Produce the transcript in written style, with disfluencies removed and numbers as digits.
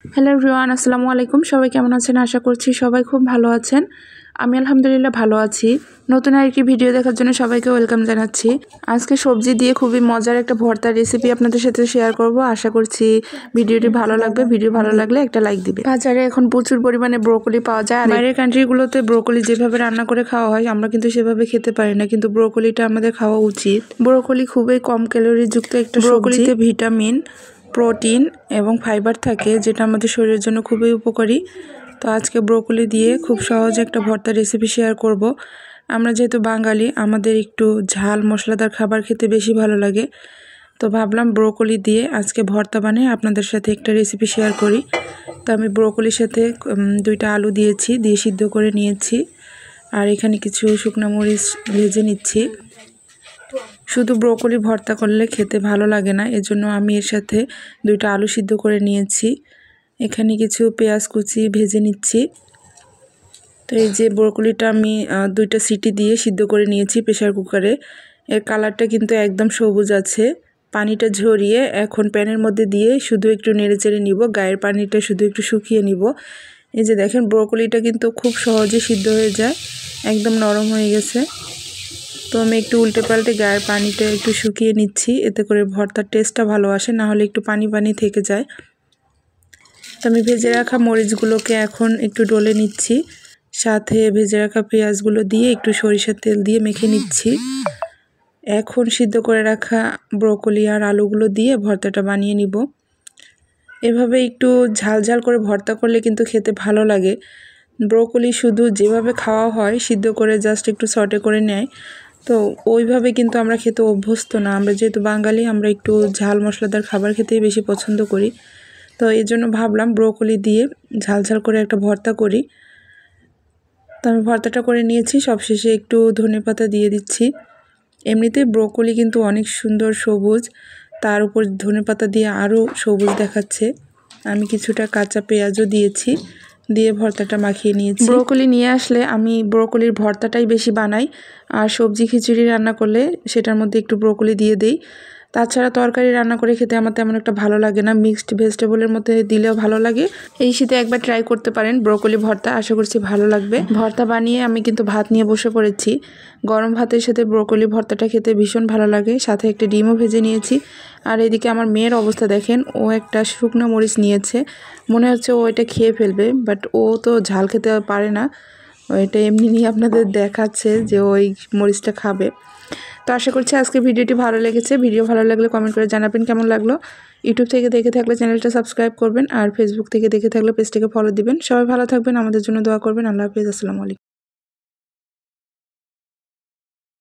Hello everyone, আসসালামু আলাইকুম। সবাই কেমন আছেন? আশা করছি সবাই খুব ভালো আছেন। আমি আলহামদুলিল্লাহ ভালো আছি। নতুন আরেকটি ভিডিও দেখার জন্য সবাইকে ওয়েলকাম জানাচ্ছি। আজকে সবজি দিয়ে খুবই মজার একটা ভর্তার রেসিপি আপনাদের সাথে শেয়ার করব। আশা করছি ভিডিওটি ভালো লাগবে। ভিডিও ভালো লাগলে একটা লাইক দিবে। বাজারে এখন প্রচুর পরিমাণে ব্রোকলি পাওয়া যায়। বাইরের কান্ট্রিগুলোতে ব্রোকলি যেভাবে রান্না করে খাওয়া হয় আমরা কিন্তু সেভাবে খেতে পারি না, কিন্তু ব্রোকলিটা আমাদের খাওয়া উচিত। ব্রোকলি খুবই কম ক্যালোরিযুক্ত একটা সবজি। ব্রোকলিতে ভিটামিন, প্রোটিন এবং ফাইবার থাকে, যেটা আমাদের শরীরের জন্য খুবই উপকারী। তো আজকে ব্রোকলি দিয়ে খুব সহজে একটা ভর্তা রেসিপি শেয়ার করব। আমরা যেহেতু বাঙালি, আমাদের একটু ঝাল মশলাদার খাবার খেতে বেশি ভালো লাগে। তো ভাবলাম ব্রোকলি দিয়ে আজকে ভর্তা বানিয়ে আপনাদের সাথে একটা রেসিপি শেয়ার করি। তো আমি ব্রোকলির সাথে 2টা আলু দিয়েছি, দিয়ে সিদ্ধ করে নিয়েছি। আর এখানে কিছু শুকনো মরিচ ভেজে নিচ্ছি। শুধু ব্রোকলি ভর্তা করলে খেতে ভালো লাগে না, এজন্য আমি এর সাথে 2টা আলু সিদ্ধ করে নিয়েছি। এখানে কিছু পেঁয়াজ কুচি ভেজে নিচ্ছি। তো এই যে ব্রোকলিটা আমি 2টা সিটি দিয়ে সিদ্ধ করে নিয়েছি প্রেসার কুকারে। এর কালারটা কিন্তু একদম সবুজ আছে। পানিটা ঝরিয়ে এখন প্যানের মধ্যে দিয়ে শুধু একটু নেড়েচেড়ে নিব, গায়ের পানিটা শুধু একটু শুকিয়ে নিব। এই যে দেখেন ব্রোকলিটা কিন্তু খুব সহজে সিদ্ধ হয়ে যায়, একদম নরম হয়ে গেছে। তো আমি একটু উল্টে পাল্টে গায়ের পানিটা একটু শুকিয়ে নিচ্ছি, এতে করে ভর্তার টেস্টটা ভালো আসে, না হলে একটু পানি পানি থেকে যায়। তো আমি ভেজে রাখা মরিচগুলোকে এখন একটু ডলে নিচ্ছি, সাথে ভেজে রাখা পেঁয়াজগুলো দিয়ে একটু সরিষার তেল দিয়ে মেখে নিচ্ছি। এখন সিদ্ধ করে রাখা ব্রোকলি আর আলুগুলো দিয়ে ভর্তাটা বানিয়ে নিব। এভাবে একটু ঝাল ঝাল করে ভর্তা করলে কিন্তু খেতে ভালো লাগে। ব্রোকলি শুধু যেভাবে খাওয়া হয় সিদ্ধ করে জাস্ট একটু সটে করে নেয়, তো ওইভাবে কিন্তু আমরা খেতে অভ্যস্ত না। আমরা যেহেতু বাঙালি, আমরা একটু ঝাল মশলাদার খাবার খেতেই বেশি পছন্দ করি। তো এই জন্য ভাবলাম ব্রোকলি দিয়ে ঝাল ঝাল করে একটা ভর্তা করি। তো আমি ভর্তাটা করে নিয়েছি, সবশেষে একটু ধনেপাতা দিয়ে দিচ্ছি। এমনিতেই ব্রোকলি কিন্তু অনেক সুন্দর সবুজ, তার উপর ধনেপাতা দিয়ে আরও সবুজ দেখাচ্ছে। আমি কিছুটা কাঁচা পেঁয়াজও দিয়েছি, দিয়ে ভর্তাটা মাখিয়ে নিয়েছি। ব্রোকলি নিয়ে আসলে আমি ব্রোকলির ভর্তাটাই বেশি বানাই, আর সবজি খিচুড়ি রান্না করলে সেটার মধ্যে একটু ব্রোকলি দিয়ে দেই। তাছাড়া তরকারি রান্না করে খেতে আমার তেমন একটা ভালো লাগে না, মিক্সড ভেজিটেবলের মধ্যে দিলেও ভালো লাগে। এই শীতে একবার ট্রাই করতে পারেন ব্রোকলি ভর্তা, আশা করছি ভালো লাগবে। ভর্তা বানিয়ে আমি কিন্তু ভাত নিয়ে বসে পড়েছি। গরম ভাতের সাথে ব্রোকলি ভর্তাটা খেতে ভীষণ ভালো লাগে, সাথে একটা ডিমও ভেজে নিয়েছি। আর এদিকে আমার মেয়ের অবস্থা দেখেন, ও একটা শুকনো মরিচ নিয়েছে, মনে হচ্ছে ও এটা খেয়ে ফেলবে, বাট ও তো ঝাল খেতে পারে না। এটা এমনি নিয়ে আপনাদের দেখাচ্ছে যে ওই মরিচটা খাবে। তো আশা করছি আজকে ভিডিওটি ভালো লেগেছে। ভিডিও ভালো লাগলে কমেন্ট করে জানাবেন কেমন লাগলো। ইউটিউব থেকে দেখে থাকলে চ্যানেলটা সাবস্ক্রাইব করবেন, আর ফেসবুক থেকে দেখে থাকলে পেজটাকে ফলো দিবেন। সবাই ভালো থাকবেন, আমাদের জন্য দোয়া করবেন। আল্লাহ হাফেজ, আসসালামু আলাইকুম।